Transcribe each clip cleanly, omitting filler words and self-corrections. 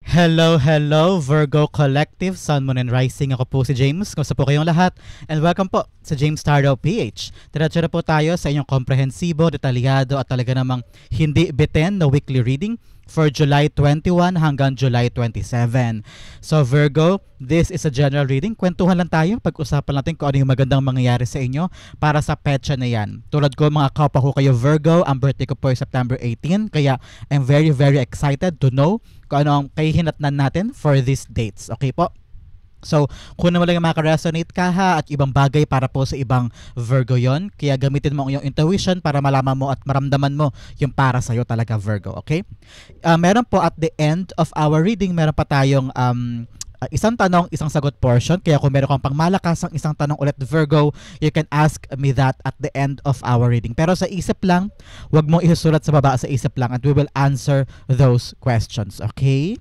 Hello, Virgo Collective, Sun, Moon, and Rising. Ako po si James. Kumusta po kayong lahat? And welcome po sa James Tarot PH. Diretso na po tayo sa inyong komprehensibo, detalyado at talaga namang hindi biten na weekly reading for July 21 hanggang July 27. So Virgo, this is a general reading. Kwentuhan lang tayo. Pag-usapan natin kung ano yung magandang mangyayari sa inyo para sa petsa na yan. Tulad ko, mga kaupa ko kayo Virgo, ang birthday ko po ay September 18. Kaya I'm very excited to know kung ano ang kahihinatnan natin for these dates. Okay po? So, kung naman lang maka-resonate ka ha at ibang bagay para po sa ibang Virgo yon, kaya gamitin mo ang iyong intuition para malaman mo at maramdaman mo yung para sa'yo talaga Virgo, okay? Meron po at the end of our reading, meron pa tayong isang tanong, isang sagot portion. Kaya kung meron kang pangmalakasang isang tanong ulit Virgo, you can ask me that at the end of our reading. Pero sa isip lang, wag mong isusulat sa baba, sa isip lang, and we will answer those questions, okay?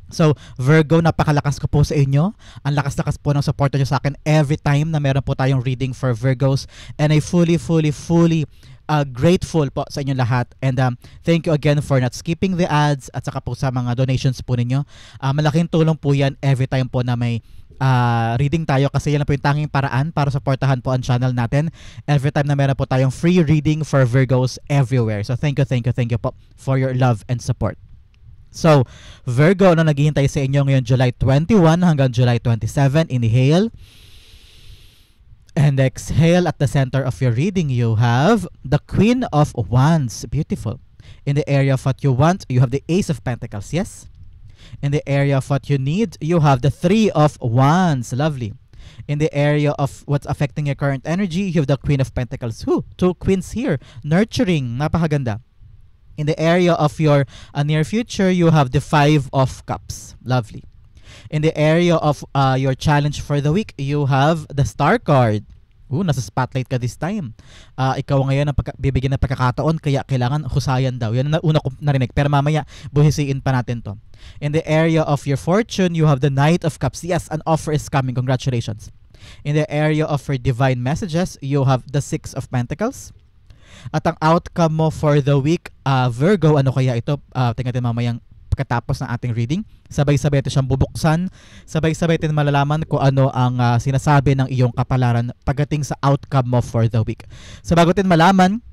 So, Virgo, napakalakas ko po sa inyo. Ang lakas-lakas po ng support nyo sa akin every time na meron po tayong reading for Virgos. And I fully grateful po sa inyo lahat. And thank you again for not skipping the ads at saka po sa mga donations po ninyo. Malaking tulong po yan every time po na may reading tayo kasi yan po yung tanging paraan para supportahan po ang channel natin. Every time na meron po tayong free reading for Virgos everywhere. So thank you po for your love and support. So, Virgo, ano naghihintay sa inyo ngayon July 21 hanggang July 27? Inhale. And exhale. At the center of your reading, you have the Queen of Wands. Beautiful. In the area of what you want, you have the Ace of Pentacles. Yes? In the area of what you need, you have the Three of Wands. Lovely. In the area of what's affecting your current energy, you have the Queen of Pentacles. Two queens here. Nurturing. Napakaganda. In the area of your near future, you have the Five of Cups. Lovely. In the area of your challenge for the week, you have the Star card. Nasa spotlight ka this time. Ikaw ngayon ang bibigyan ng pagkakataon, kaya kailangan husayan daw. Yan ang una ko narinig. Pero mamaya, buhisiin pa natin to. In the area of your fortune, you have the Knight of Cups. Yes, an offer is coming. Congratulations. In the area of your divine messages, you have the Six of Pentacles. At ang outcome mo for the week, Virgo, ano kaya ito? Tingnan natin mamayang pagkatapos ng ating reading. Sabay-sabay ito siyang bubuksan. Sabay-sabay natin malalaman kung ano ang sinasabi ng iyong kapalaran pagdating sa outcome mo for the week. So bago natin malaman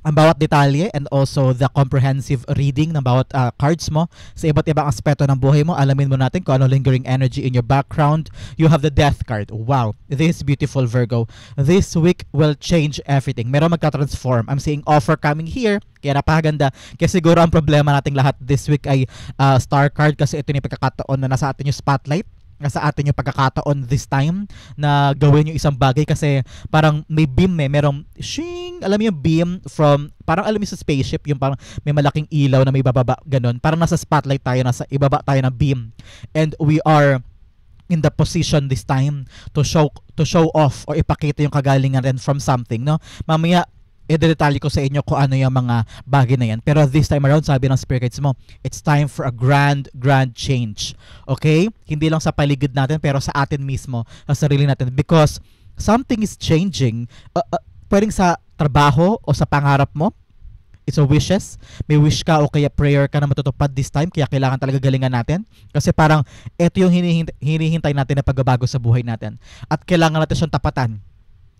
ang bawat detalye and also the comprehensive reading ng bawat cards mo sa iba't ibang aspeto ng buhay mo, alamin mo natin kung ano lingering energy in your background. You have the Death card. Wow, this is beautiful Virgo. This week will change everything. Meron magka-transform. I'm seeing offer coming here. Kaya napakaganda. Kasi siguro ang problema nating lahat this week ay Star card kasi ito yung pagkakataon na nasa atin yung spotlight. Nasa atin yung pagkakataon this time na gawin yung isang bagay kasi parang may beam merong shing, alam mo yung beam from, parang alam mo sa spaceship, yung parang may malaking ilaw na may bababa, ganun. Parang nasa spotlight tayo, nasa ibaba tayo ng beam. And we are in the position this time to show off or ipakita yung kagalingan rin from something, no? Mamaya, i-detalye ko sa inyo kung ano yung mga bagay na yan. Pero this time around, sabi ng spirit guides mo, it's time for a grand change. Okay? Hindi lang sa paligid natin, pero sa atin mismo, sa sarili natin. Because something is changing. Pwedeng sa trabaho o sa pangarap mo. It's a wishes. May wish ka o kaya prayer ka na matutupad this time. Kaya kailangan talaga galingan natin. Kasi parang ito yung hinihintay natin na pagbabago sa buhay natin. At kailangan natin siyang tapatan.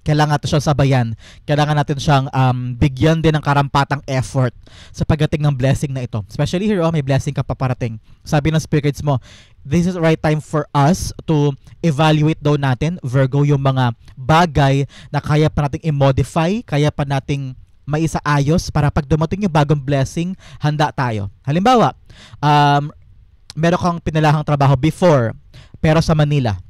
Kailangan natin siyang sabayan. Kailangan natin siyang bigyan din ng karampatang effort sa pagdating ng blessing na ito. Especially here, may blessing ka paparating. Sabi ng spirits mo, this is the right time for us to evaluate daw natin, Virgo, yung mga bagay na kaya pa nating i-modify, kaya pa nating maisaayos para pag dumating yung bagong blessing, handa tayo. Halimbawa, meron kang pinalahang trabaho before, pero sa Manila.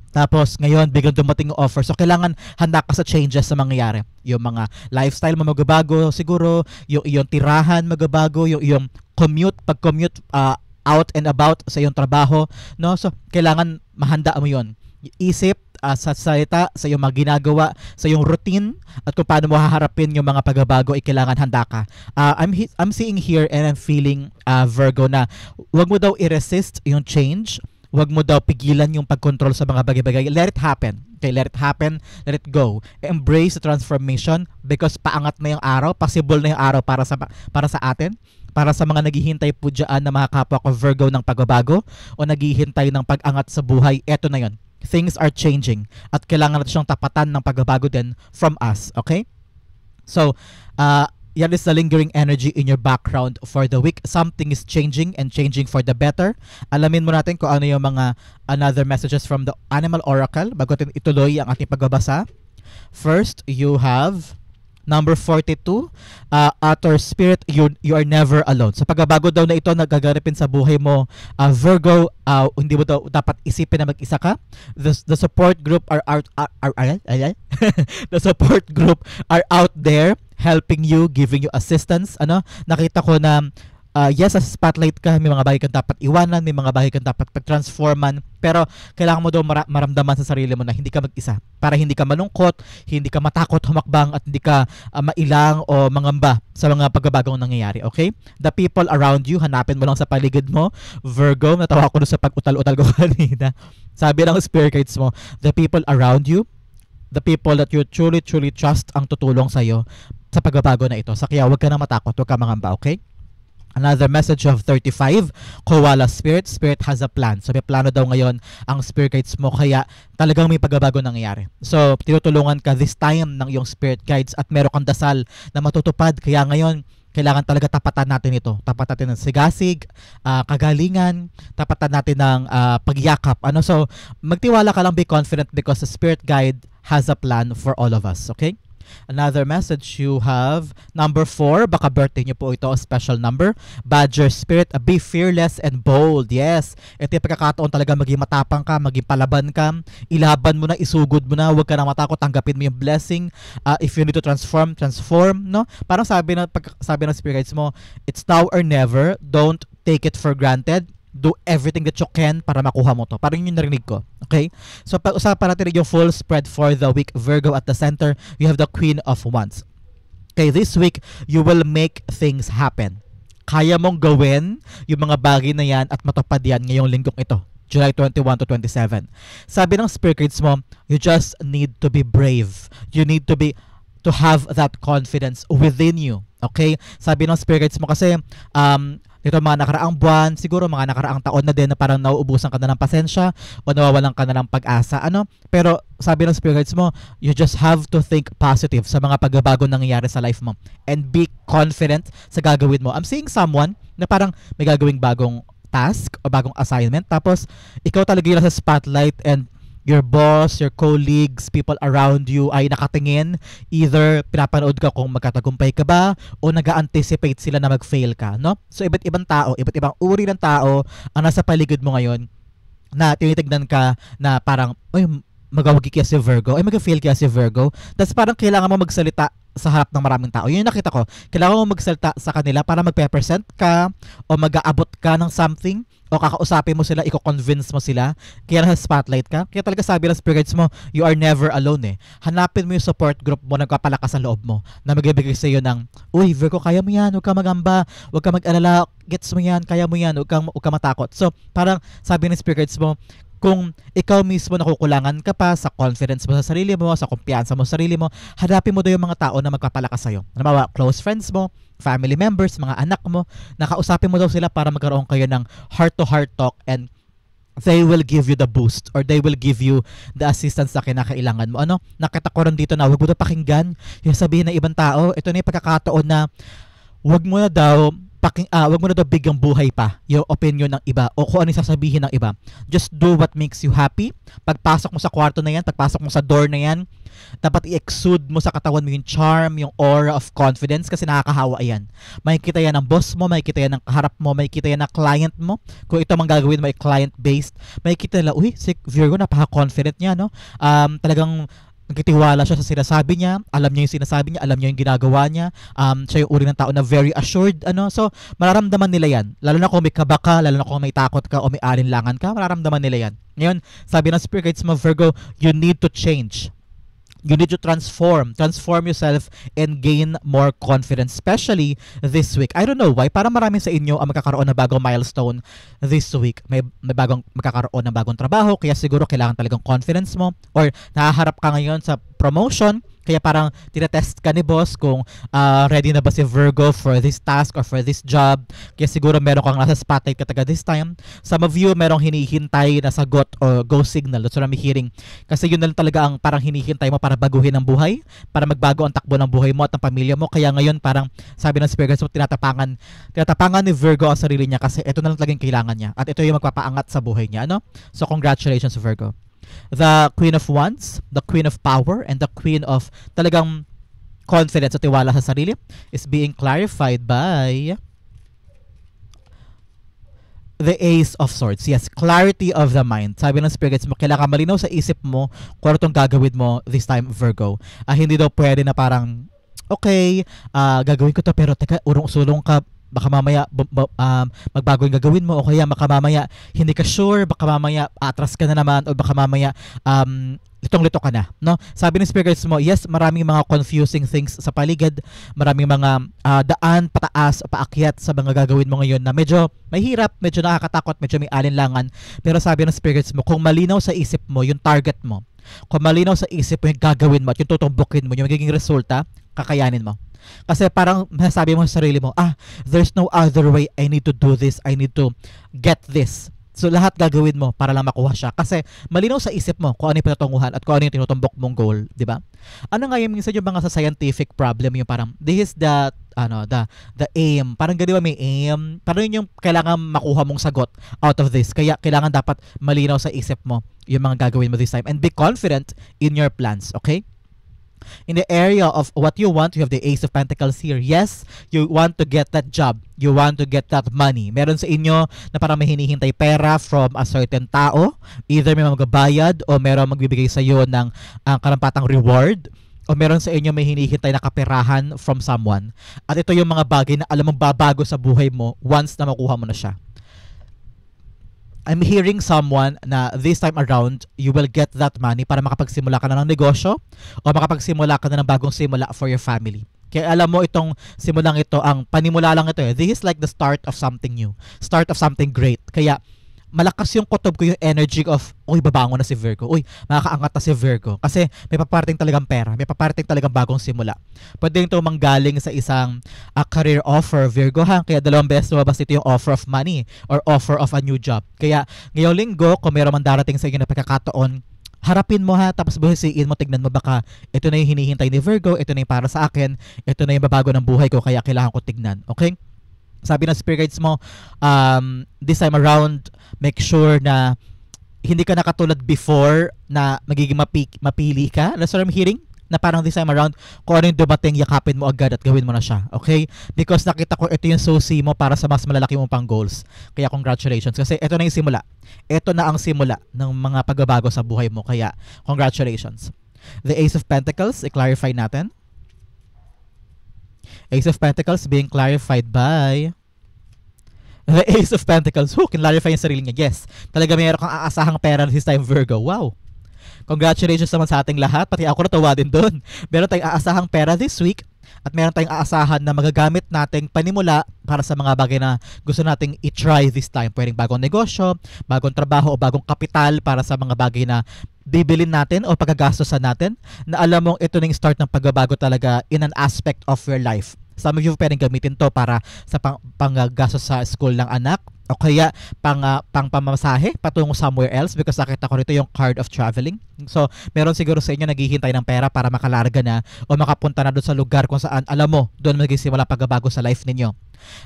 Tapos ngayon biglang dumating yung offer. So kailangan handa ka sa changes sa mangyayari. Yung mga lifestyle mo magbabago siguro, yung iyong tirahan magbabago, yung iyong pag-commute out and about sa iyong trabaho, no? So kailangan mahanda mo 'yon. Isip sa salita, sa iyong mga ginagawa, sa iyong routine at kung paano mo haharapin yung mga pagbabago, kailangan handa ka. I'm seeing here and I'm feeling Virgo na wag mo daw i-resist yung change. Huwag mo daw pigilan yung pag-control sa mga bagay-bagay. Let it happen. Okay, let it happen. Let it go. Embrace the transformation because paangat na yung araw. Possible na yung araw para sa atin. Para sa mga naghihintay po dyan na mga kapwa ko Virgo ng pagbabago o naghihintay ng pag-angat sa buhay, eto na yon. Things are changing at kailangan natin siyang tapatan ng pagbabago din from us, okay? So, yan is the lingering energy in your background for the week. Something is changing and changing for the better. Alamin mo natin kung ano yung mga another messages from the Animal Oracle bago natin ituloy ang ating pagbabasa. First, you have number 42, Outer Spirit, you are never alone. Sa pagbabago daw na ito nagaganapin sa buhay mo, Virgo, hindi mo daw dapat isipin na mag-isa ka. The support group are the support group are out there helping you, giving you assistance. Nakita ko na yes, sa spotlight ka, may mga bagay kang dapat iwanan, may mga bagay kang dapat pag-transforman, pero kailangan mo daw maramdaman sa sarili mo na hindi ka mag-isa para hindi ka malungkot, hindi ka matakot humakbang at hindi ka mailang o mangamba sa mga pagbabagong nangyayari, okay? The people around you, hanapin mo lang sa paligid mo. Virgo, natawa ko sa pag-utal-utal ko kanina. Sabi ng spirit guides mo, the people around you, the people that you truly trust ang tutulong sa'yo sa pagbabago na ito. Kaya huwag ka na matakot, huwag ka mangamba, okay? Another message of 35, Koala Spirit. Spirit has a plan. So may plano daw ngayon ang spirit guides mo, kaya talagang may pagbabago nangyayari. So tinutulungan ka this time ng iyong spirit guides at meron kang dasal na matutupad. Kaya ngayon, kailangan talaga tapatan natin ito. Tapatan natin ng sigasig, kagalingan, tapatan natin ng pagyakap. So magtiwala ka lang, be confident because the spirit guide has a plan for all of us, okay? Another message you have, number 4, baka birthday nyo po ito, a special number. Badger Spirit, be fearless and bold. Yes, ito yung pagkakataon talaga maging matapang ka, maging palaban ka, ilaban mo na, isugod mo na, huwag ka na matakot, tanggapin mo yung blessing. If you need to transform, no? Parang sabi ng spirit guides mo, it's now or never, don't take it for granted. Do everything that you can para makuha mo to. Parang yung narinig ko. Okay? So pag-usapan natin yung full spread for the week. Virgo, at the center, you have the Queen of Wands. Okay, this week, you will make things happen. Kaya mong gawin yung mga bagay na yan at matupad yan ngayong linggong ito. July 21 to 27. Sabi ng spirit guides mo, you just need to be brave. You need to have that confidence within you. Okay? Sabi ng spirit guides mo kasi, ito mga nakaraang buwan, siguro mga nakaraang taon na din na parang nauubusan ka na ng pasensya o nawawalan ka na ng pag-asa. Pero sabi ng spirit guides mo, you just have to think positive sa mga pagbabago nangyayari sa life mo and be confident sa gagawin mo. I'm seeing someone na parang may gagawing bagong task o bagong assignment, tapos ikaw talaga yung sa spotlight and your boss, your colleagues, people around you ay nakatingin. Either pinapanood ka kung magkatagumpay ka ba o nag-anticipate sila na mag-fail ka, no? So iba't ibang tao, iba't ibang uri ng tao ang nasa paligid mo ngayon na tinitignan ka na parang, ay, magawagi kaya si Virgo, ay mag-fail kaya si Virgo. Tapos parang kailangan mo magsalita sa harap ng maraming tao. Yun yung nakita ko. Kailangan mo magsalita sa kanila para mag-present ka o mag-aabot ka ng something o kakausapin mo sila, i-convince mo sila, kaya nasa spotlight ka. Kaya talaga sabi ng spirit guides mo, you are never alone eh. Hanapin mo yung support group mo, nagpapalakas sa loob mo, na magbibigay sa iyo ng, uy Virgo, kaya mo yan, huwag kang magamba, huwag kang mag-alala, gets mo yan, kaya mo yan, huwag kang matakot. So parang sabi ng spirit guides mo, kung ikaw mismo nakukulangan ka pa sa confidence mo sa sarili mo, sa kumpiyansa mo sa sarili mo, hanapin mo daw yung mga tao na magpapalakas sa'yo. Halimbawa, close friends mo, family members, mga anak mo, nakausapin mo daw sila para magkaroon kayo ng heart-to-heart talk and they will give you the boost or they will give you the assistance na kinakailangan mo. Nakita ko rin dito na huwag mo daw pakinggan yung sabihin ng ibang tao. Ito na yung pagkakataon na huwag mo na daw wag mo na daw bigyang buhay pa yung opinion ng iba o kung ano yung sasabihin ng iba. Just do what makes you happy. Pagpasok mo sa kwarto na yan, pagpasok mo sa door na yan, dapat i-exude mo sa katawan mo yung charm, yung aura of confidence kasi nakakahawa yan. Makikita yan ng boss mo, makikita yan ng kaharap mo, makikita yan ng client mo. Kung ito mang gagawin mo ay client-based, makikita nila, uy, si Virgo, napaka-confident niya, no? Talagang nagtitiwala siya sa sinasabi niya, alam niya yung sinasabi niya, alam niya yung ginagawa niya, siya yung uri ng tao na very assured, so mararamdaman nila yan, lalo na kung may kaba ka, lalo na kung may takot ka o may alinlangan ka, mararamdaman nila yan. Ngayon, sabi ng spirit guides mo, Virgo, you need to change. You need to transform yourself and gain more confidence, especially this week. I don't know why, parang marami sa inyo ang magkakaroon ng bagong milestone this week. May bagong magkakaroon ng bagong trabaho, kaya siguro kailangan talagang confidence mo or nahaharap ka ngayon sa promotion, Kaya parang tinetest ka ni boss kung ready na ba si Virgo for this task or for this job. Kaya siguro meron kang nasa spotlight kataga this time. Some of you merong hinihintay na sagot o go signal. That's what I'm hearing. Kasi yun na lang talaga ang parang hinihintay mo para baguhin ang buhay, para magbago ang takbo ng buhay mo at ng pamilya mo. Kaya ngayon parang sabi ng Spirit mo, tinatapangan ni Virgo ang sarili niya kasi ito na lang talagang kailangan niya. At ito yung magpapaangat sa buhay niya. Ano? So congratulations Virgo. The Queen of Wands, the Queen of Power, and the Queen of talagang confidence at tiwala sa sarili is being clarified by the Ace of Swords. Yes, clarity of the mind. Sabi ng spirits mo, kailangan malinaw sa isip mo kung ano itong gagawin mo this time, Virgo. Hindi daw pwede na parang, okay, gagawin ko to pero teka, urong-sulong ka, baka mamaya magbago yung gagawin mo o kaya baka mamaya hindi ka sure, baka mamaya atras ka na naman o baka mamaya litong-lito ka na, no? Sabi ng spirits mo, yes, maraming mga confusing things sa paligid, maraming mga daan, pataas, paakyat sa mga gagawin mo ngayon na medyo mahirap, medyo nakakatakot, medyo may alinlangan. Pero sabi ng spirits mo, kung malinaw sa isip mo yung target mo, kung malinaw sa isip mo yung gagawin mo at yung tutumbukin mo, yung magiging resulta, kakayanin mo. Kasi parang masasabi mo sa sarili mo, there's no other way, I need to do this, I need to get this. So lahat gagawin mo para lang makuha siya. Kasi malinaw sa isip mo kung ano yung pinatunguhan at kung ano yung tinutumbok mong goal, di ba? Ano nga yung minsan yung mga sa scientific problem, yung parang, this is the aim. Parang gano'n ba may aim? Parang yun yung kailangan makuha mong sagot out of this. Kaya kailangan dapat malinaw sa isip mo yung mga gagawin mo this time. And be confident in your plans, okay? In the area of what you want, you have the Ace of Pentacles here. Yes, you want to get that job. You want to get that money. Meron sa inyo na parang may hinihintay pera from a certain tao. Either may magbabayad o meron magbibigay sa iyo ng karampatang reward. O meron sa inyo may hinihintay na kaperahan from someone. At ito yung mga bagay na alam mong babago sa buhay mo once na makuha mo na siya. I'm hearing someone na this time around, you will get that money para makapagsimula ka na ng negosyo o makapagsimula ka na ng bagong simula for your family. Kaya alam mo itong simulang ito, ang panimula lang ito. This is like the start of something new. Start of something great. Kaya malakas yung kutob ko yung energy of, uy, babangon na si Virgo. Uy, makakaangat na si Virgo. Kasi may paparating talagang pera. May paparating talagang bagong simula. Pwede ito manggaling sa isang career offer, Virgo ha. Kaya 2 beses lumabas ito yung offer of money or offer of a new job. Kaya ngayong linggo, kung meron man darating sa inyo na pagkakataon, harapin mo ha, tapos buhisiin mo, tignan mo baka ito na yung hinihintay ni Virgo, ito na yung para sa akin, ito na yung babago ng buhay ko, kaya kailangan ko tignan. Okay? Sabi ng spirit guides mo, this time around, make sure na hindi ka nakatulad before na magiging mapili ka. That's what I'm hearing. Na parang this time around, kung ano yung dumating, yakapin mo agad at gawin mo na siya. Okay? Because nakita ko ito yung susi mo para sa mas malalaki mong pang goals. Kaya congratulations. Kasi ito na yung simula. Ito na ang simula ng mga pagbabago sa buhay mo. Kaya congratulations. The Ace of Pentacles, i-clarify natin. Ace of Pentacles being clarified by the Ace of Pentacles. Kinlarify yung sarili niya. Yes, talaga mayroon kang aasahang pera this time, Virgo. Wow. Congratulations naman sa ating lahat. Pati ako natuwa din doon. Meron tayong aasahang pera this week at meron tayong aasahan na magagamit nating panimula para sa mga bagay na gusto nating i-try this time. Pwedeng bagong negosyo, bagong trabaho o bagong kapital para sa mga bagay na bibilin natin o pagagastosan natin na alam mong ito na yung start ng pagbabago talaga in an aspect of your life. Some of you pwedeng gamitin to para sa panggastos sa school ng anak o kaya pang pamasahe patungo somewhere else because nakita ko rito yung card of traveling. So, meron siguro sa inyo naghihintay ng pera para makalarga na o makapunta na doon sa lugar kung saan alam mo doon magsisimula pagbabago sa life ninyo.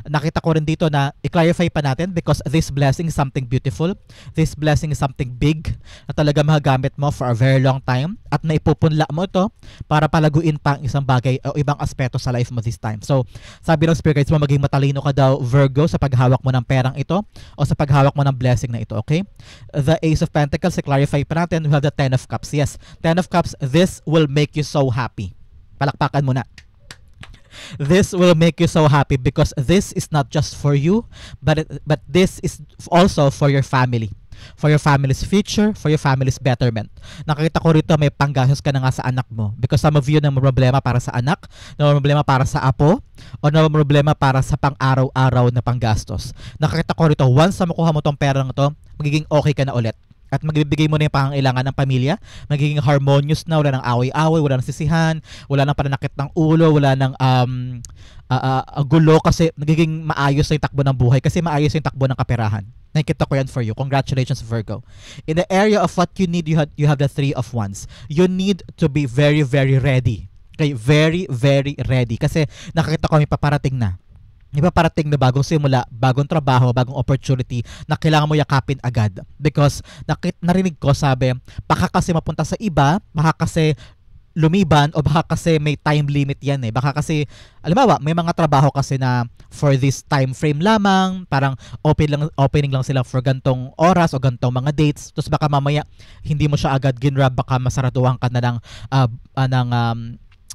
Nakita ko rin dito na i-clarify pa natin because this blessing is something beautiful. This blessing is something big na talaga magagamit mo for a very long time at naipupunla mo ito para palaguin pa ang isang bagay o ibang aspeto sa life mo this time. So, sabi ng spirit guides mo, maging matalino ka daw, Virgo, sa paghawak mo ng perang ito o sa paghawak mo ng blessing na ito, okay? The Ace of Pentacles, i-clarify pa natin, we have the Ten of Cups. Yes, Ten of Cups, this will make you so happy. Palakpakan mo na. This will make you so happy because this is not just for you, but this is also for your family. For your family's future, for your family's betterment. Nakita ko rito may panggastos ka na nga sa anak mo because some of you na may problema para sa anak, na may problema para sa apo, o na may problema para sa pang-araw-araw na panggastos. Nakita ko rito, once na makuha mo tong pera na to, magiging okay ka na ulit. at magbibigay mo na yung pangangailangan ng pamilya, magiging harmonious na, wala nang away-away, wala nang sisihan, wala nang pananakit ng ulo, wala nang gulo, kasi nagiging maayos na yung takbo ng buhay, kasi maayos yung takbo ng kaperahan. Nakikita ko yan for you. Congratulations, Virgo. In the area of what you need, you have the Three of Wands. You need to be very, very ready. Okay, very, very ready. Kasi nakikita ko may paparating na. May paparating na bagong simula, bagong trabaho, bagong opportunity na kailangan mo yakapin agad. Because narinig ko, sabi, baka kasi mapunta sa iba, baka kasi lumiban, o baka kasi may time limit yan eh. Baka kasi, alam may mga trabaho kasi na for this time frame lamang, parang opening lang sila for gantong oras o gantong mga dates. Tapos baka mamaya hindi mo siya agad ginrab, baka masaraduhan ka na ng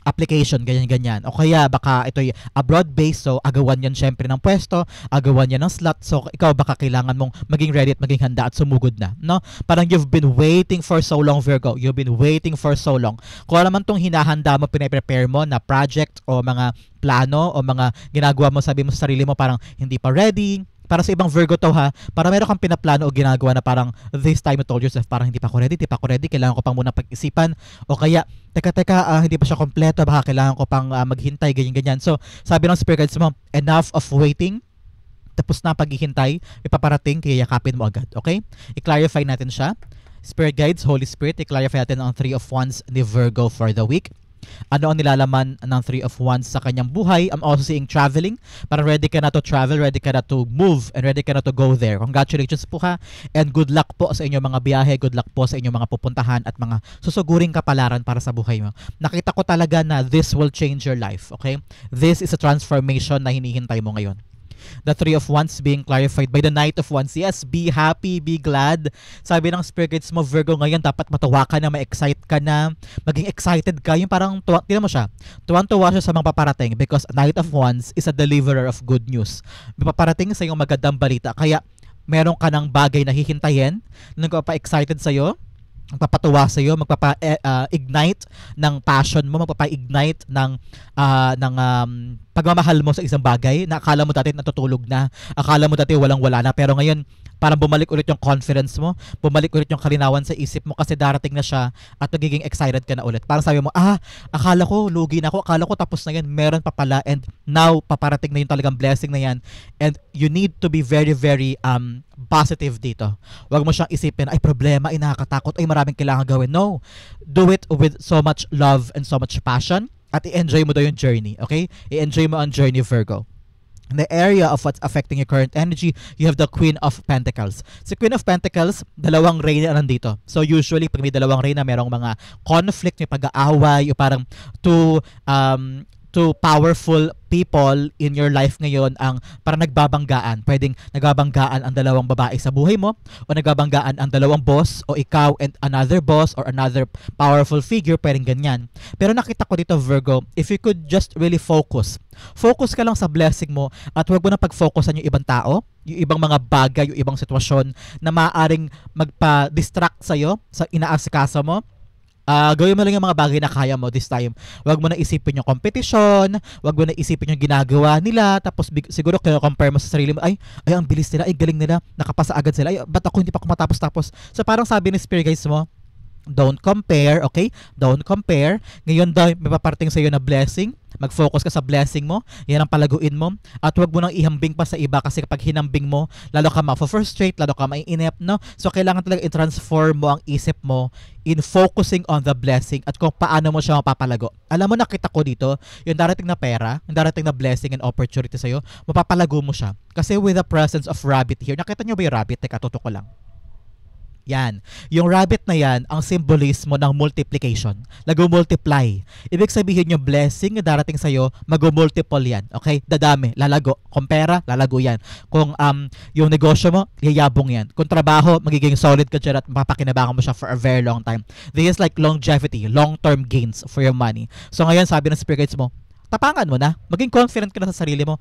application, ganyan-ganyan. O kaya baka ito'y abroad-based, so agawan yan syempre ng pwesto, agawan yan ng slot, so ikaw baka kailangan mong maging ready at maging handa at sumugod na, no? Parang you've been waiting for so long, Virgo. You've been waiting for so long. Kung alam man tong hinahanda mo, pinaprepare mo na project o mga plano o mga ginagawa mo, sabi mo sa sarili mo parang hindi pa ready. Para sa ibang Virgo to ha, para meron kang pinaplano o ginagawa na parang this time you told yourself parang hindi pa ako ready, kailangan ko pang muna pag-isipan, o kaya teka, hindi pa siya kompleto, baka kailangan ko pang maghintay, ganyan-ganyan. So sabi ng spirit guides mo, enough of waiting, tapos na paghihintay, may paparating, kaya yakapin mo agad, okay? I-clarify natin siya. Spirit guides, Holy Spirit, i-clarify natin ang Three of Wands ni Virgo for the week. Ano ang nilalaman ng Three of Wands sa kanyang buhay? I'm also seeing traveling. Parang ready ka na to travel, ready ka na to move, and ready ka na to go there. Congratulations po ha, and good luck po sa inyong mga biyahe, good luck po sa inyong mga pupuntahan at mga susuguring kapalaran para sa buhay mo. Nakita ko talaga na this will change your life, okay? This is a transformation na hinihintay mo ngayon. The Three of Wands being clarified by the Knight of Wands. Yes, be happy, be glad. Sabi ng spirit guides mo, Virgo, ngayon dapat matawa ka na, ma-excite ka na, maging excited ka. Yung parang, tingnan mo siya, tuwang-tuwa siya sa mga paparating, because Knight of Wands is a deliverer of good news. May paparating sa iyong magandang balita. Kaya, meron ka ng bagay na hihintayin, na nagpapa-excited sa'yo, magpapatuwa sa iyo, magpapa-ignite ng passion mo, magpapa-ignite ng pagmamahal mo sa isang bagay na akala mo dati natutulog na, akala mo dati walang-wala na, pero ngayon parang bumalik ulit yung confidence mo, bumalik ulit yung kalinawan sa isip mo, kasi darating na siya at magiging excited ka na ulit. Parang sabi mo, akala ko lugi na ako, akala ko tapos na yan, meron pa pala, and now paparating na yung talagang blessing na yan, and you need to be very, very positive dito. Huwag mo siyang isipin, ay problema, ay nakakatakot, ay maraming kailangan gawin. No, do it with so much love and so much passion, at i-enjoy mo daw yung journey, okay? I-enjoy mo ang journey, Virgo. In the area of what's affecting your current energy, you have the Queen of Pentacles. Si Queen of Pentacles, dalawang reyna nandito. So usually, pag may dalawang reyna, merong mga conflict, may pag-aaway, o parang two powerful people in your life ngayon ang parang nagbabanggaan. Pwedeng nagbabanggaan ang dalawang babae sa buhay mo, o nagbabanggaan ang dalawang boss, o ikaw and another boss or another powerful figure, pwedeng ganyan. Pero nakita ko dito, Virgo, if you could just really focus ka lang sa blessing mo, at huwag mo na pag-focusan yung ibang tao, yung ibang mga bagay, yung ibang sitwasyon na maaaring magpa-distract sa'yo sa inaasikaso mo. Gawin mo lang yung mga bagay na kaya mo this time. Huwag mo na isipin yung competition, huwag mo na isipin yung ginagawa nila, tapos siguro kino-compare mo sa sarili mo, ay ang bilis nila, ay galing nila, nakapasa agad sila, ay ba't ako hindi pa ako matapos-tapos. So parang sabi ni spirit guides mo, don't compare, okay? Don't compare. Ngayon daw, may paparating sa iyo na blessing. Mag-focus ka sa blessing mo. Yan ang palaguin mo. At huwag mo nang ihambing pa sa iba, kasi kapag hinambing mo, lalo ka ma-frustrate, lalo ka maiinip, no? So, kailangan talaga i-transform mo ang isip mo in focusing on the blessing at kung paano mo siya mapapalago. Alam mo, nakita ko dito, yung darating na pera, yung darating na blessing and opportunity sa iyo, mapapalago mo siya. Kasi with the presence of rabbit here, nakita nyo ba yung rabbit? Teka, tutok ko lang. Yan. Yung rabbit na yan, ang symbolismo ng multiplication. Nag-multiply. Ibig sabihin yung blessing na darating sa'yo, mag-multiple yan. Okay? Dadami, lalago. Kung pera, lalago yan. Kung yung negosyo mo, yayabong yan. Kung trabaho, magiging solid ka dyan at mapapakinabangan mo siya for a very long time. This is like longevity, long-term gains for your money. So ngayon, sabi ng spirit guides mo, tapangan mo na, maging confident ka na sa sarili mo.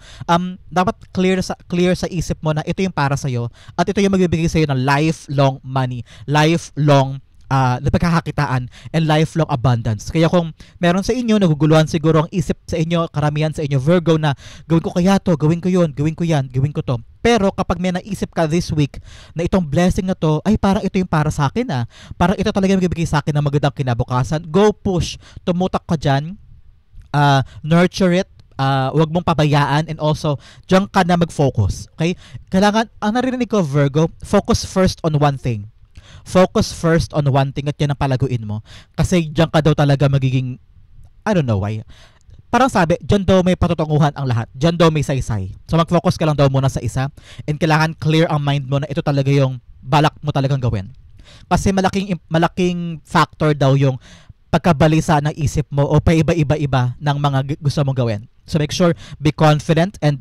Dapat clear sa isip mo na ito yung para sa'yo, at ito yung magbibigay sa'yo ng lifelong money, lifelong na pagkakakitaan and lifelong abundance. Kaya kung meron sa inyo, naguguluhan siguro ang isip sa inyo, karamihan sa inyo Virgo, na gawin ko kaya to, gawin ko yun, gawin ko yan, gawin ko to. Pero kapag may naisip ka this week na itong blessing na to, ay parang ito yung para sa akin parang ito talaga yung magbibigay sa akin ng magandang kinabukasan, go push, tumutak ka dyan, nurture it, wag mong pabayaan, and also diyan ka na mag-focus. Okay? Kailangan, ang narinig ko Virgo, focus first on one thing. Focus first on one thing at yan ang palaguin mo. Kasi diyan ka daw talaga magiging, I don't know why. Parang sabi, diyan daw may patutunguhan ang lahat. Diyan daw may saysay. So mag-focus ka lang daw muna sa isa, and kailangan clear ang mind mo na ito talaga yung balak mo talagang gawin. Kasi malaking factor daw yung pagkabalisa ng isip mo o paiba-iba-iba ng mga gusto mong gawin. So make sure, be confident and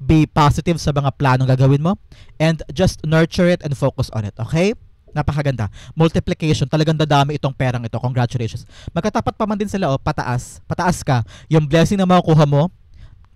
be positive sa mga planong gagawin mo, and just nurture it and focus on it. Okay? Napakaganda. Multiplication, talagang dadami itong perang ito. Congratulations. Magkatapat pa man din sila, pataas. Pataas ka. Yung blessing na makukuha mo,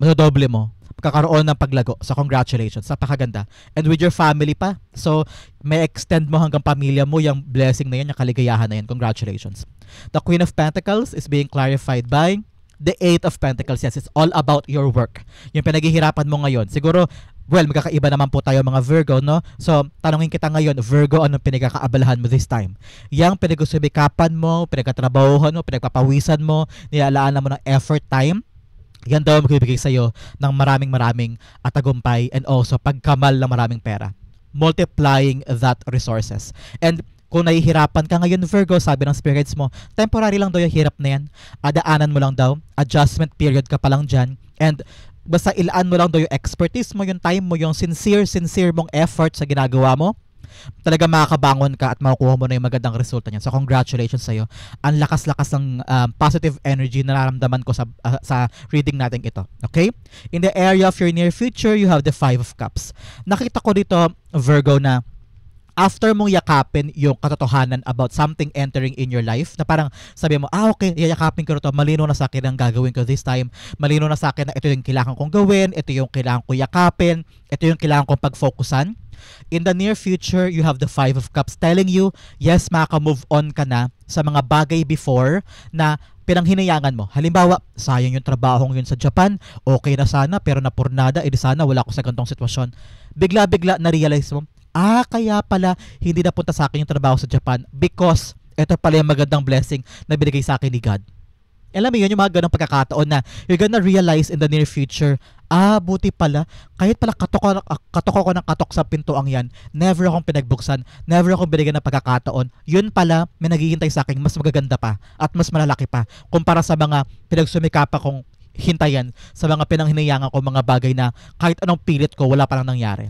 madodoble mo. Magkakaroon ng paglago. So congratulations. Napakaganda. And with your family pa. So may extend mo hanggang pamilya mo yung blessing na yan, yung kaligayahan na yan. Congratulations. The Queen of Pentacles is being clarified by the Eight of Pentacles. Yes, it's all about your work. Yung pinaghihirapan mo ngayon. Siguro, well, magkakaiba naman po tayo mga Virgo, no? So, tanungin kita ngayon, Virgo, anong pinagkakaabalahan mo this time? Yang pinagusubikapan mo, pinagkatrabahuhan mo, pinagpapawisan mo, nilalaanan mo ng effort, time, yan daw magbibigay sa'yo ng maraming tagumpay, and also pagkamal ng maraming pera. Multiplying that resources. And kung nahihirapan ka ngayon Virgo, sabi ng spirits mo, temporary lang daw yung hirap na yan. Daanan mo lang daw. Adjustment period ka pa lang dyan. And basta ilaan mo lang daw yung expertise mo, yung time mo, yung sincere mong effort sa ginagawa mo, talaga makakabangon ka at makukuha mo na yung magandang resulta niyan. So congratulations sa'yo. Ang lakas-lakas ng positive energy na nararamdaman ko sa reading natin ito. Okay? In the area of your near future, you have the Five of Cups. Nakita ko dito, Virgo, na after mong yakapin yung katotohanan about something entering in your life, na parang sabi mo, okay, yayakapin ko ito, malino na sa akin ang gagawin ko this time, malino na sa akin na ito yung kailangan kong gawin, ito yung kailangan kong yakapin, ito yung kailangan kong pagfokusan. In the near future, you have the Five of Cups telling you, yes, makaka-move on ka na sa mga bagay before na pinanghinayangan mo. Halimbawa, sayang yung trabahong yun sa Japan, okay na sana, pero napurnada, edi sana wala ko sa ganitong sitwasyon. Bigla-bigla na-realize mo, kaya pala hindi napunta sa akin yung trabaho sa Japan because ito pala yung magandang blessing na binigay sa akin ni God. Alam mo yun, yung mga ganong pagkakataon na you're gonna realize in the near future, buti pala, kahit pala katok ko ng katok sa pintuang yan, never akong pinagbuksan, never akong binigyan ng pagkakataon, yun pala, may naghihintay sa akin mas magaganda pa at mas malalaki pa kumpara sa mga pinagsumikapa kong hintayan, sa mga pinanghinayangan ko mga bagay na kahit anong pilit ko, wala palang nangyari.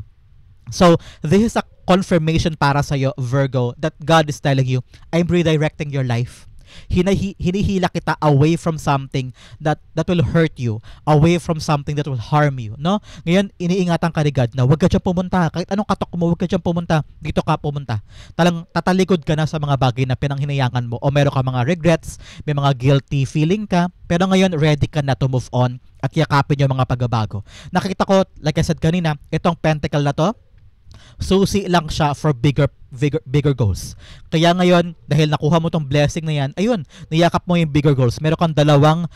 So, this is a confirmation para sa'yo, Virgo, that God is telling you, I'm redirecting your life. Hinihila kita away from something that will hurt you, away from something that will harm you, no? Ngayon, iniingatan ka ni God na huwag ka dyan pumunta. Kahit anong katok mo, huwag ka dyan pumunta. Dito ka pumunta. Tatalikod ka na sa mga bagay na pinanghinayangan mo, o meron ka mga regrets, may mga guilty feeling ka, pero ngayon, ready ka na to move on at yakapin yung mga pagbabago. Nakita ko, like I said kanina, itong pentacle na to, susi lang siya for bigger goals. Kaya ngayon, dahil nakuha mo tong blessing na yan, ayun, niyakap mo yung bigger goals. Meron kang dalawang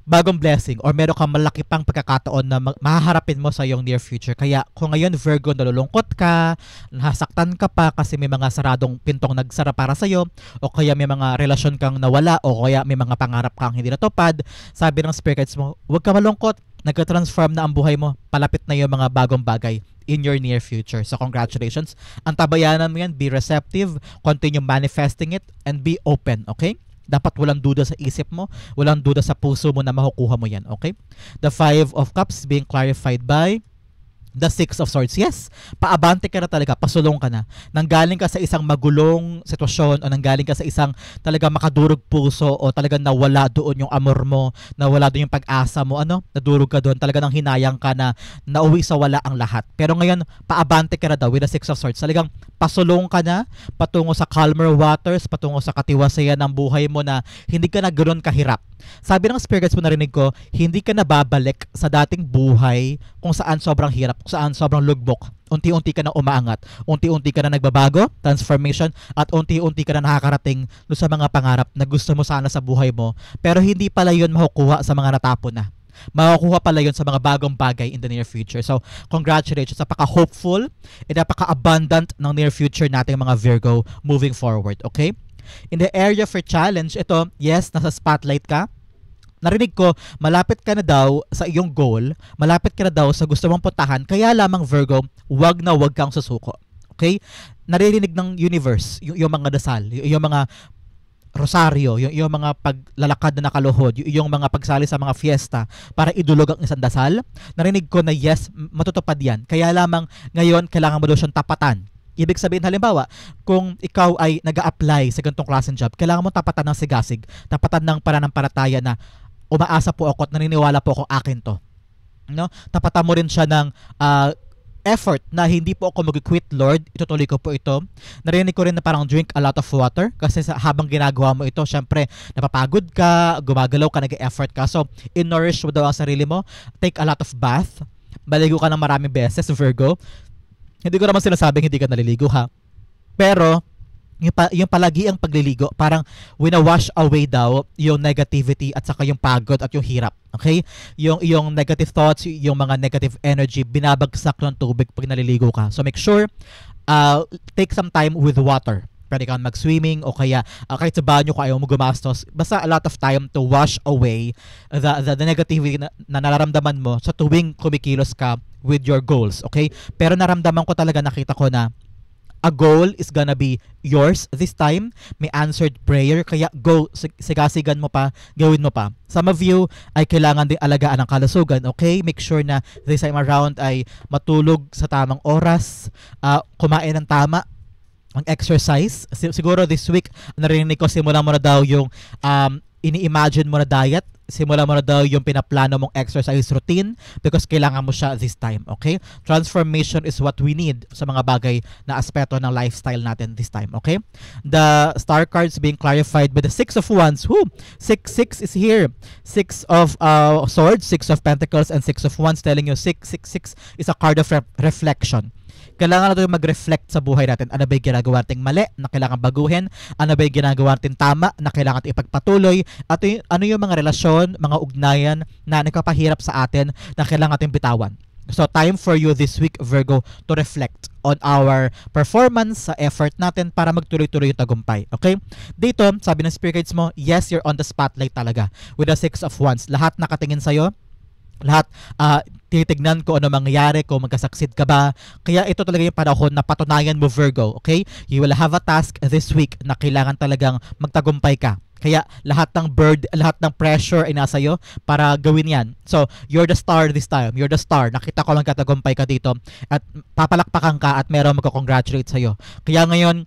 bagong blessing, or meron kang malaki pang pagkakataon na mahaharapin mo sa iyong near future. Kaya kung ngayon, Virgo, nalulungkot ka, nasaktan ka pa kasi may mga saradong pintong nagsara para sa'yo, o kaya may mga relasyon kang nawala, o kaya may mga pangarap kang hindi natupad, sabi ng spirits mo, huwag ka malungkot, nagka-transform na ang buhay mo, palapit na yung mga bagong bagay in your near future. So congratulations. Ang tabayanan mo yan, be receptive, continue manifesting it, and be open, okay? Dapat walang duda sa isip mo, walang duda sa puso mo na makukuha mo yan, okay? The Five of Cups being clarified by the Six of Swords. Yes, paabante ka na talaga, pasulong ka na. Nanggaling ka sa isang magulong sitwasyon, o nanggaling ka sa isang talaga makadurog puso, o talagang nawala doon yung amor mo, nawala doon yung pag-asa mo, nadurog ka doon, talaga nang hinayang ka na nauwi sa wala ang lahat. Pero ngayon, paabante ka na daw with the Six of Swords. Talagang pasulong ka na, patungo sa calmer waters, patungo sa katiwasayan ng buhay mo na hindi ka na ganoon kahirap. Sabi ng spirit guides mo, narinig ko, hindi ka nababalik sa dating buhay kung saan sobrang hirap, kung saan sobrang lugbok. Unti-unti ka na umaangat, unti-unti ka na nagbabago, transformation, at unti-unti ka na nakakarating sa mga pangarap na gusto mo sana sa buhay mo. Pero hindi pala yun makukuha sa mga natapon na. Makukuha pala yun sa mga bagong bagay in the near future. So, congratulations. Napaka-hopeful and napaka-abundant ng near future nating mga Virgo moving forward. Okay? In the area for challenge, ito, yes, nasa spotlight ka. Narinig ko, malapit ka na daw sa iyong goal, malapit ka na daw sa gusto mong puntahan, kaya lamang Virgo, wag na wag kang susuko. Okay? Naririnig ng universe, yung mga dasal, yung mga rosaryo, yung mga paglalakad na nakaluhod, yung mga pagsali sa mga fiesta para idulog ang isang dasal. Narinig ko na yes, matutupad yan. Kaya lamang ngayon, kailangan mo daw siyang tapatan. Ibig sabihin, halimbawa, kung ikaw ay nag-a-apply sa ganitong klaseng job, kailangan mo tapatan ng sigasig, tapatan ng pananampalataya na umaasa po ako at naniniwala po ako akin to. No? Tapatan mo rin siya ng effort na hindi po ako mag-quit, Lord, itutuloy ko po ito. Narinig ko rin na parang drink a lot of water kasi habang ginagawa mo ito, syempre, napapagod ka, gumagalaw ka, nag-effort ka. So, in-nourish mo daw ang sarili mo. Take a lot of bath. Maligo ka ng maraming beses, Virgo. Hindi ko naman sinasabing hindi ka naliligo, ha? Pero, yung palagi ang pagliligo, parang wina-wash away daw yung negativity at saka yung pagod at yung hirap. Okay? Yung negative thoughts, yung mga negative energy, binabagsak ng tubig pag naliligo ka. So make sure, take some time with water. Pwede kang mag-swimming o kaya kahit sa banyo kung ayaw mo gumastos. Basta a lot of time to wash away the negativity na nararamdaman mo sa tuwing kumikilos ka with your goals. Okay? Pero naramdaman ko talaga, nakita ko na a goal is gonna be yours this time. May answered prayer. Kaya go, sigasigan mo pa, gawin mo pa. Some of you ay kailangan din alagaan ng kalusugan. Okay? Make sure na this time around ay matulog sa tamang oras, kumain ng tama, ang exercise. Siguro this week, narinig ko, simulan mo na daw yung ini-imagine mo na diet. Simulan mo na daw yung pinaplano mong exercise routine because kailangan mo siya this time, okay? Transformation is what we need sa mga bagay na aspeto ng lifestyle natin this time, okay? The star cards being clarified by the Six of Wands. Whoo! Six is here. Six of Swords, Six of Pentacles, and Six of Wands telling you 666 is a card of reflection. Kailangan natin mag-reflect sa buhay natin. Ano ba yung ginagawa natin mali na kailangan baguhin? Ano ba yung ginagawa natin tama na kailangan natin ipagpatuloy? At ano yung mga relasyon, mga ugnayan na nagpapahirap sa atin na kailangan natin bitawan? So, time for you this week, Virgo, to reflect on our performance sa effort natin para magtuloy-tuloy yung tagumpay. Okay? Dito, sabi ng spirit guides mo, yes, you're on the spotlight talaga with the Six of Wands. Lahat nakatingin sa'yo. Lahat titignan ko ano mangyayari, kung magkasucceed ka ba. Kaya ito talaga yung panahon na patunayan mo, Virgo. Okay? You will have a task this week na kailangan talagang magtagumpay ka. Kaya lahat ng pressure ay nasa iyo para gawin yan. So, you're the star this time. You're the star. Nakita ko lang katagumpay ka dito at papalakpakan ka at meron magko-congratulate sa'yo. Kaya ngayon,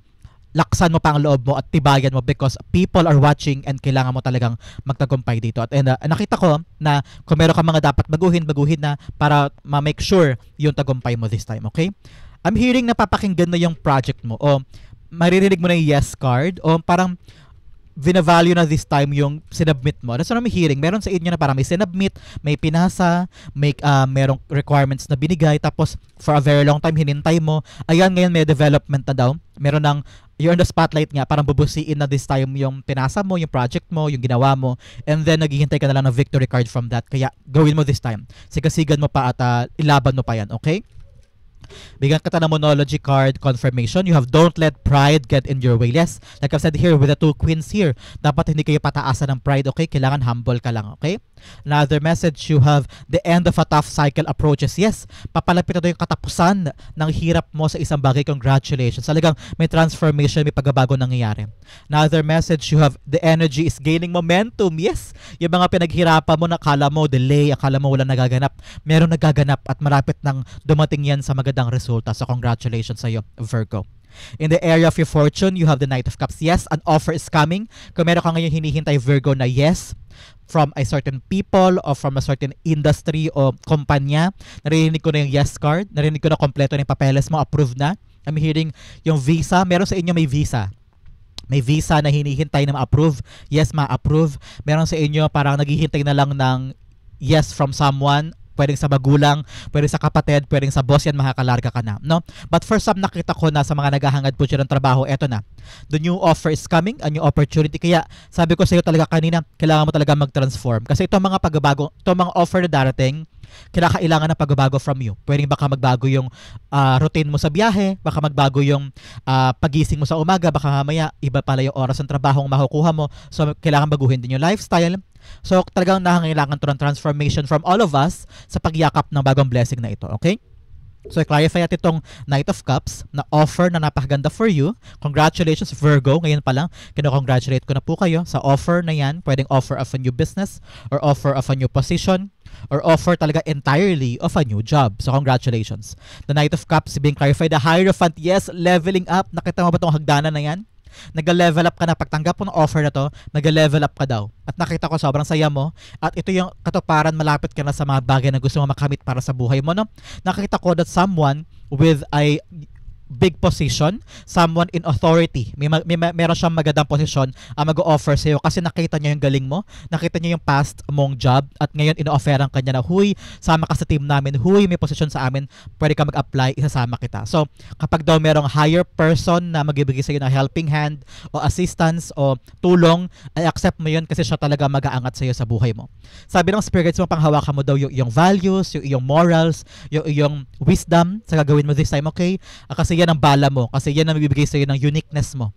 laksan mo pa ang loob mo at tibayan mo because people are watching and kailangan mo talagang magtagumpay dito. At nakita ko na kung meron ka mga dapat baguhin na para ma-make sure yung tagumpay mo this time, okay? I'm hearing na papakinggan na yung project mo o maririnig mo na yung yes card o parang vina-value na this time yung sinubmit mo. That's what I'm hearing. Meron sa inyo na parang may sinubmit, may pinasa, may merong requirements na binigay, tapos for a very long time hinintay mo. Ayan, ngayon may development na daw. Meron ng, you're on the spotlight nga, parang bubusiin na this time yung pinasa mo, yung project mo, yung ginawa mo, and then naghihintay ka na lang ng victory card from that. Kaya gawin mo this time. Sigasigan mo pa at ilaban mo pa yan, okay? Bigyan kita ng monology card confirmation. You have don't let pride get in your way. Yes, like I've said here with the two queens here, dapat hindi kayo pataasan ng pride, okay? Kailangan humble ka lang, okay? Another message, you have the end of a tough cycle approaches. Yes, papalapit na yung katapusan ng hirap mo sa isang bagay. Congratulations. Talagang may transformation, may pagbabago nangyayari. Another message, you have the energy is gaining momentum. Yes, yung mga pinaghirapan mo, nakala mo delay, akala mo wala nagaganap, meron nagaganap at malapit nang dumating yan sa magandang resulta. So congratulations sa iyo, Virgo. In the area of your fortune, you have the Knight of Cups. Yes, an offer is coming. Kung meron ka ngayon hinihintay, Virgo, na yes, from a certain people or from a certain industry o kumpanya, narinig ko na yung yes card, narinig ko na kompleto na yung papeles mo, approved na. I'm hearing yung visa, meron sa inyo may visa. May visa na hinihintay na ma-approve. Yes, ma-approve. Meron sa inyo parang naghihintay na lang ng yes from someone. Pwedeng sa magulang, pwedeng sa kapatid, pwedeng sa boss, yan makakalarga ka na, no? But for some, nakita ko na sa mga naghahangad po siya ng trabaho, eto na. The new offer is coming, a new opportunity. Kaya sabi ko sa iyo talaga kanina, kailangan mo talaga mag-transform. Kasi itong mga pagbabago, itong mga offer na darating, kailangan na pagbabago from you. Pwedeng baka magbago yung routine mo sa biyahe, baka magbago yung pagising mo sa umaga, baka mamaya iba pala yung oras ng trabaho ang makukuha mo. So kailangan baguhin din yung lifestyle. So talagang nangangailangan to ng transformation from all of us sa pagyakap ng bagong blessing na ito. Okay? So i-clarify natin itong Knight of Cups na offer na napakaganda for you. Congratulations Virgo, ngayon pa lang kino-congratulate ko na po kayo sa offer na yan. Pwedeng offer of a new business or offer of a new position or offer talaga entirely of a new job. So congratulations. The Knight of Cups being clarified. The Hierophant, yes, leveling up. Nakita mo ba itong hagdanan na yan? Nag-level up ka na, pagtanggap mo ng offer na to, nag-level up ka daw. At nakita ko sobrang saya mo. At ito yung katuparan, malapit ka na sa mga bagay na gusto mo makamit para sa buhay mo, no? Nakita ko that someone with a big position, someone in authority, meron siyang magandang posisyon ang mag-o-offer sa'yo kasi nakita niya yung galing mo, nakita niya yung past mong job at ngayon ino-offeran ka niya na, huy, sama ka sa team namin, huy, may posisyon sa amin, pwede ka mag-apply, isasama kita. So, kapag daw merong higher person na magbibigay sa'yo ng helping hand o assistance o tulong, ay accept mo yun kasi siya talaga mag-aangat sa'yo sa buhay mo. Sabi ng spirit guides mo, panghawakan mo daw yung iyong values, yung iyong morals, yung iyong wisdom sa gagawin mo this time, okay? Kasi yan ang bala mo, kasi yan ang bibigay sa'yo ng uniqueness mo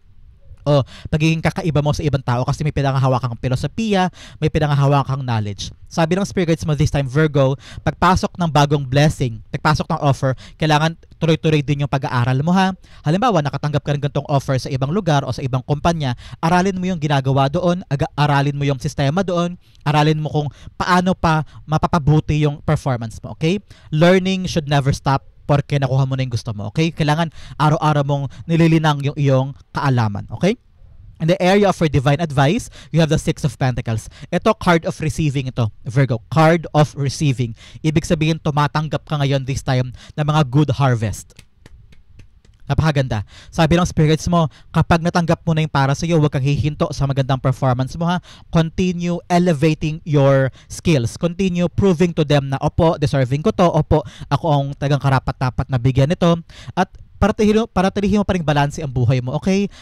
o pagiging kakaiba mo sa ibang tao kasi may pinangahawakang filosofiya, may pinangahawakang knowledge. Sabi ng spirit guides mo this time, Virgo, pagpasok ng bagong blessing, pagpasok ng offer, kailangan tuloy-tuloy din yung pag-aaral mo, ha. Halimbawa, nakatanggap ka ng ganitong offer sa ibang lugar o sa ibang kumpanya, aralin mo yung ginagawa doon, aralin mo yung sistema doon, aralin mo kung paano pa mapapabuti yung performance mo, okay? Learning should never stop porque nakuha mo na yung gusto mo, okay? Kailangan araw-araw mong nililinang yung iyong kaalaman, okay? In the area of your divine advice, you have the Six of Pentacles. Ito, card of receiving ito, Virgo. Card of receiving. Ibig sabihin, tumatanggap ka ngayon this time ng mga good harvest. Napakaganda. Sabi ng spirits mo, kapag natanggap mo na yung para sa iyo, huwag kang hihinto sa magandang performance mo, ha. Continue elevating your skills. Continue proving to them na, opo, deserving ko to. Opo, ako ang tagang karapat-dapat na bigyan nito. At para talihin mo pa rin balanse ang buhay mo, okay?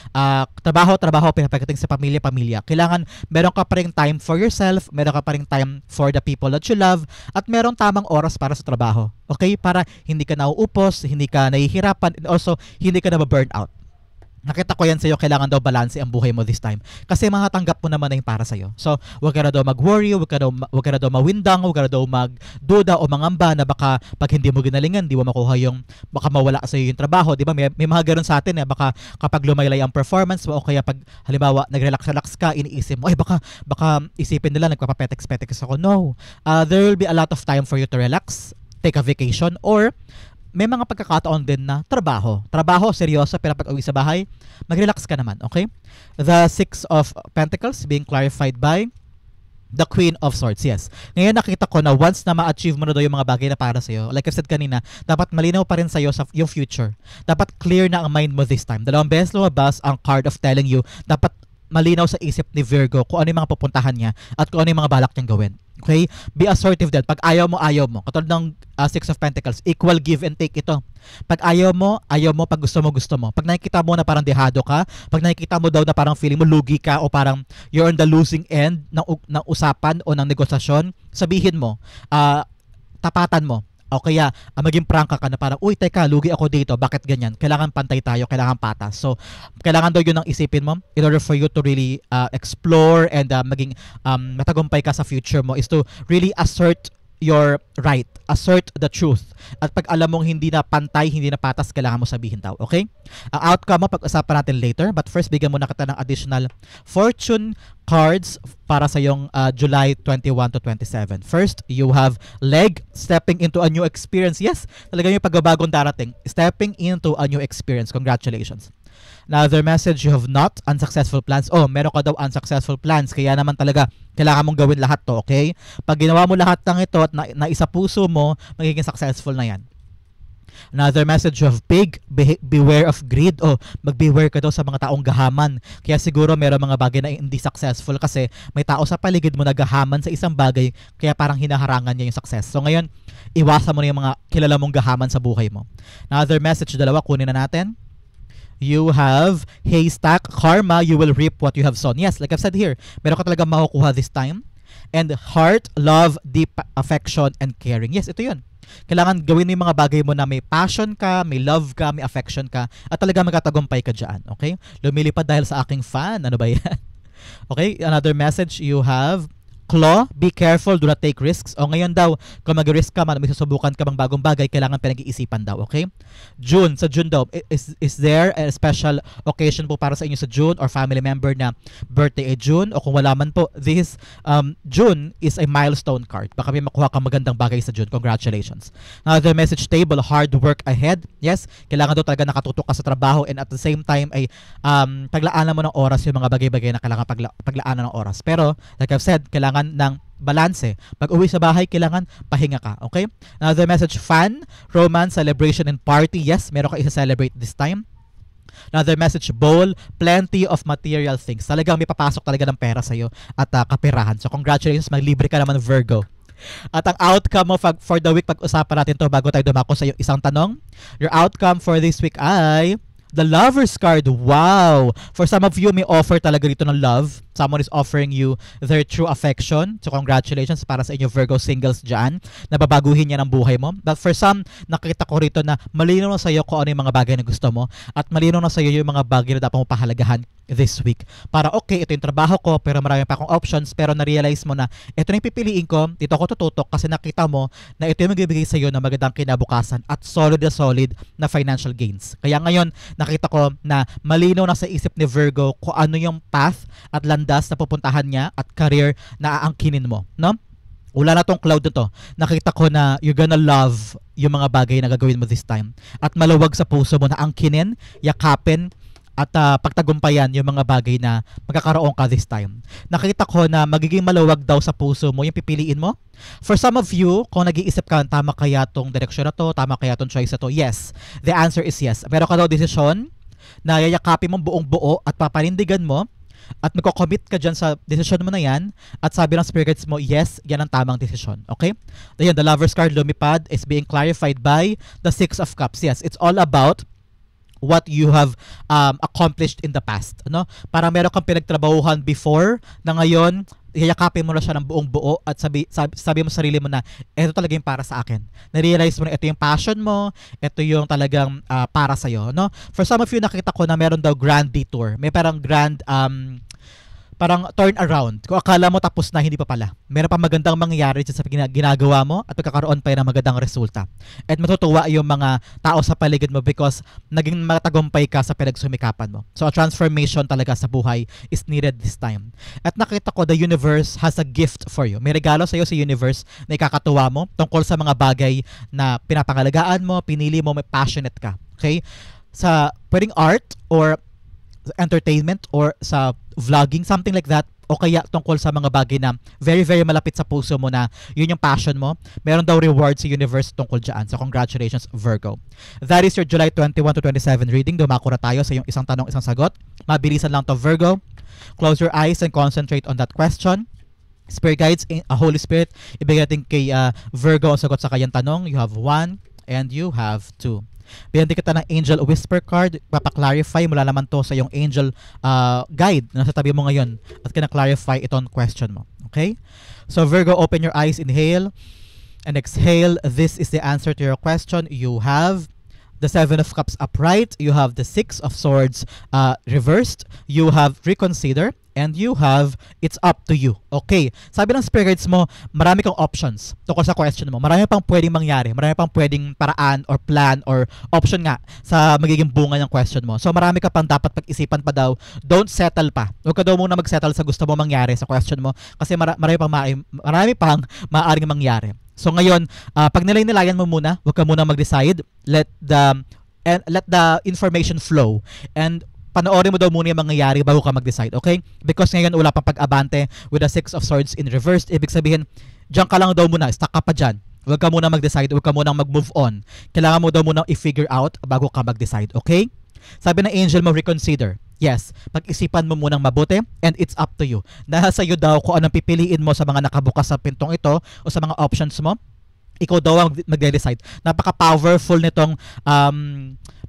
Trabaho, pinapagating sa pamilya. Kailangan meron ka pa rin time for yourself, meron ka pa rin time for the people that you love, at meron tamang oras para sa trabaho, okay? Para hindi ka nauupos, hindi ka nahihirapan, and also hindi ka na ma-burn out. Nakita ko yan sa'yo, kailangan daw balanse ang buhay mo this time. Kasi makatanggap mo naman na yung para sa'yo. So, huwag ka na daw mag-worry, huwag ka na daw mawindang, huwag ka na daw magduda o mangamba na baka pag hindi mo ginalingan, di mo makuha yung, baka mawala sa'yo yung trabaho. Di ba? May mga ganun sa atin, baka kapag lumaylay ang performance mo o kaya pag, halimbawa, nag-relax ka, iniisip mo, baka isipin nila, nagpapapetex-petex ako. No. There will be a lot of time for you to relax, take a vacation, or may mga pagkakataon din na trabaho, seryoso, pero pag uwi sa bahay, mag-relax ka naman, okay? The Six of Pentacles being clarified by the Queen of Swords, yes. Ngayon nakita ko na once na ma-achieve mo na daw yung mga bagay na para sa'yo, like I said kanina, dapat malinaw pa rin sa'yo sa yung future. Dapat clear na ang mind mo this time. Dalawang beses lumabas ang card of telling you, dapat malinaw sa isip ni Virgo kung ano yung mga pupuntahan niya at kung ano yung mga balak niyang gawin. Okay? Be assertive din. Pag ayaw mo. Katulad ng Six of Pentacles, equal give and take ito. Pag ayaw mo. Pag gusto mo. Pag nakikita mo na parang dehado ka, pag nakikita mo daw na parang feeling mo lugi ka o parang you're on the losing end ng usapan o ng negosasyon, sabihin mo, tapatan mo. O kaya, maging prangka ka na parang, uy, teka, lugi ako dito. Bakit ganyan? Kailangan pantay tayo, kailangan patas. So, kailangan daw yun ang isipin mo in order for you to really explore and maging matagumpay ka sa future mo is to really assert your right. Assert the truth. At pag alam mong hindi na pantay, hindi na patas, kailangan mo sabihin daw. Okay? Ang outcome mo, pag-usapan natin later. But first, bigyan mo na kita ng additional fortune cards para sa yung July 21 to 27. First, you have leg, stepping into a new experience. Yes, talaga yung pagbabagong darating. Stepping into a new experience. Congratulations. Another message, you have not unsuccessful plans. Oh, meron ka daw unsuccessful plans. Kaya naman talaga, kailangan mong gawin lahat to, okay? Pag ginawa mo lahat ng ito at naisa puso mo, magiging successful na yan. Another message of beware of greed. O, mag-beware ka daw sa mga taong gahaman. Kaya siguro meron mga bagay na hindi successful kasi may tao sa paligid mo na gahaman sa isang bagay kaya parang hinaharangan niya yung success. So ngayon, iwasan mo na yung mga kilala mong gahaman sa buhay mo. Another message, dalawa, kunin na natin. You have haystack karma, you will reap what you have sown. Yes, like I've said here, meron ka talaga makukuha this time. And heart, love, deep affection, and caring. Yes, ito yun. Kailangan gawin mo yung mga bagay mo na may passion ka, may love ka, may affection ka, at talaga magtatagumpay ka dyan. Okay? Lumilipad dahil sa aking fan. Ano ba yan? Okay, another message you have. Claw, be careful, do not take risks. O ngayon daw, kung mag-risk ka man, may susubukan ka bang bagong bagay, kailangan pinag-iisipan daw, okay? June, sa June daw, is there a special occasion po para sa inyo sa June or family member na birthday ay June? O kung wala man po, this June is a milestone card. Baka may makuha kang magandang bagay sa June. Congratulations. Another message table, hard work ahead. Yes, kailangan daw talaga nakatutok ka sa trabaho and at the same time ay paglaanan mo ng oras yung mga bagay-bagay na kailangan paglaanan ng oras. Pero, like I've said, kailangan ng balanse. Pag uwi sa bahay, kailangan pahinga ka. Okay? Another message, fun, romance, celebration, and party. Yes, meron ka isa-celebrate this time. Another message, bowl, plenty of material things. Talagang may papasok talaga ng pera sa'yo at kaperahan. So congratulations, maglibre ka naman, Virgo. At ang outcome mo for the week, pag-usapan natin to bago tayo dumako sa iyong isang tanong. Your outcome for this week ay the Lover's card. Wow! For some of you, may offer talaga dito ng love. Someone is offering you their true affection. So congratulations para sa inyo Virgo singles dyan. Nababaguhin niya ng buhay mo. But for some, nakita ko rito na malinaw na sa'yo kung ano yung mga bagay na gusto mo. At malinaw na sa'yo yung mga bagay na dapat mo pahalagahan this week. Para okay, ito yung trabaho ko, pero marami pa akong options, pero na-realize mo na ito na yung pipiliin ko, dito ako tututok kasi nakita mo na ito yung magbibigay sa'yo ng magandang kinabukasan at solid na financial gains. Kaya ngayon, nakita ko na malinaw na sa isip ni Virgo kung ano yung path at landas na pupuntahan niya at career na aangkinin mo, no? Wala na tong cloud na to. Nakita ko na you're gonna love yung mga bagay na gagawin mo this time. At maluwag sa puso mo na angkinin, yakapin, at pagtagumpayan yung mga bagay na magkakaroon ka this time. Nakita ko na magiging maluwag daw sa puso mo yung pipiliin mo. For some of you, kung nag-iisip ka, tama kaya tong direksyon na to, tama kaya tong choice na to, yes. The answer is yes. Pero ka daw desisyon na yayakapin mo buong buo at papanindigan mo at magko-commit ka dyan sa desisyon mo na yan at sabi ng spirit guides mo, yes, yan ang tamang desisyon. Okay? Ayan, the Lover's card lumipad is being clarified by the Six of Cups. Yes, it's all about what you have accomplished in the past, no? Para meron kang pinagtrabahuhan before na ngayon yayakapin mo na siya ng buong buo at sabi mo sa sarili mo na ito talaga yung para sa akin. Na-realize mo na ito yung passion mo, ito yung talagang para sa'yo, no? For some of you, nakita ko na meron daw grand detour. May parang grand parang turn around. Kung akala mo tapos na, hindi pa pala. Meron pa magandang mangyayari sa ginagawa mo at magkakaroon pa ng magandang resulta. At matutuwa yung mga tao sa paligid mo because naging matagumpay ka sa pinagsumikapan mo. So a transformation talaga sa buhay is needed this time. At nakita ko the universe has a gift for you. May regalo sa iyo sa universe na ikakatuwa mo tungkol sa mga bagay na pinapangalagaan mo, pinili mo, may passionate ka. Okay? Sa pwedeng art or entertainment or sa vlogging, something like that, o kaya tungkol sa mga bagay na very, very malapit sa puso mo na yun yung passion mo, meron daw reward sa universe tungkol dyan. So congratulations, Virgo. That is your July 21 to 27 reading. Dumako na tayo sa yung isang tanong, isang sagot. Mabilisan lang to, Virgo. Close your eyes and concentrate on that question. Spirit guides, Holy Spirit, ibigay natin kay Virgo ang sagot sa kanyang tanong. You have 1 and you have 2. Bigyan din kita ng Angel Whisper card. Papaklarify mula naman to sa yung Angel guide na nasa tabi mo ngayon at kina-clarify itong question mo. Okay? So Virgo, open your eyes, inhale and exhale. This is the answer to your question. You have the Seven of Cups upright. You have the Six of Swords reversed. You have reconsider. And you have, it's up to you. Okay. Sabi ng spirit guides mo, marami kang options tungkol sa question mo. Marami pang pwedeng mangyari. Marami pang pwedeng paraan or plan or option nga sa magiging bunga ng question mo. So marami ka pang dapat pag-isipan pa daw. Don't settle pa. Huwag ka daw muna mag-settle sa gusto mo mangyari sa question mo kasi marami pang maaaring mangyari. So ngayon, pag nilay-nilayan mo muna, huwag ka muna mag-decide. Let the information flow. And panoorin mo daw muna yung mangyayari bago ka mag-decide, okay? Because ngayon wala pang pag-abante with the Six of Swords in reverse. Ibig sabihin, diyan ka lang daw muna, stuck ka pa dyan. Huwag ka muna mag-decide, huwag ka muna mag-move on. Kailangan mo daw muna i-figure out bago ka mag-decide, okay? Sabi ng angel mo, reconsider. Yes, pag-isipan mo munang mabuti and it's up to you. Nasa iyo daw kung anong pipiliin mo sa mga nakabukas sa pintong ito o sa mga options mo. Ikaw daw ang mag-decide. Napaka-powerful nitong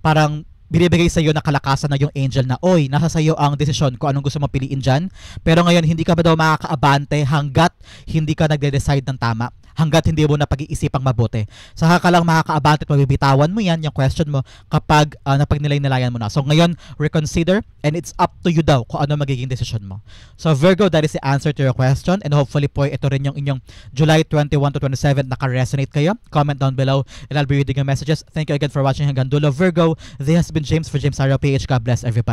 parang binibigay sa iyo na kalakasan na yung angel na, oy, nasa sa iyo ang desisyon kung anong gusto mong piliin dyan. Pero ngayon, hindi ka ba daw makakaabante hanggat hindi ka nagde-decide ng tama, hanggat hindi mo na pag-iisipang mabuti. Saka ka lang makakaabante at mabibitawan mo yan, yung question mo, kapag napagnilay-nilayan mo na. So ngayon, reconsider and it's up to you daw kung ano magiging desisyon mo. So Virgo, that is the answer to your question and hopefully po ito rin yung inyong July 21 to 27 naka-resonate kayo. Comment down below and I'll be reading your messages. Thank you again for watching hanggang dulo. Virgo, this has been James for James Araw PH. God bless everybody.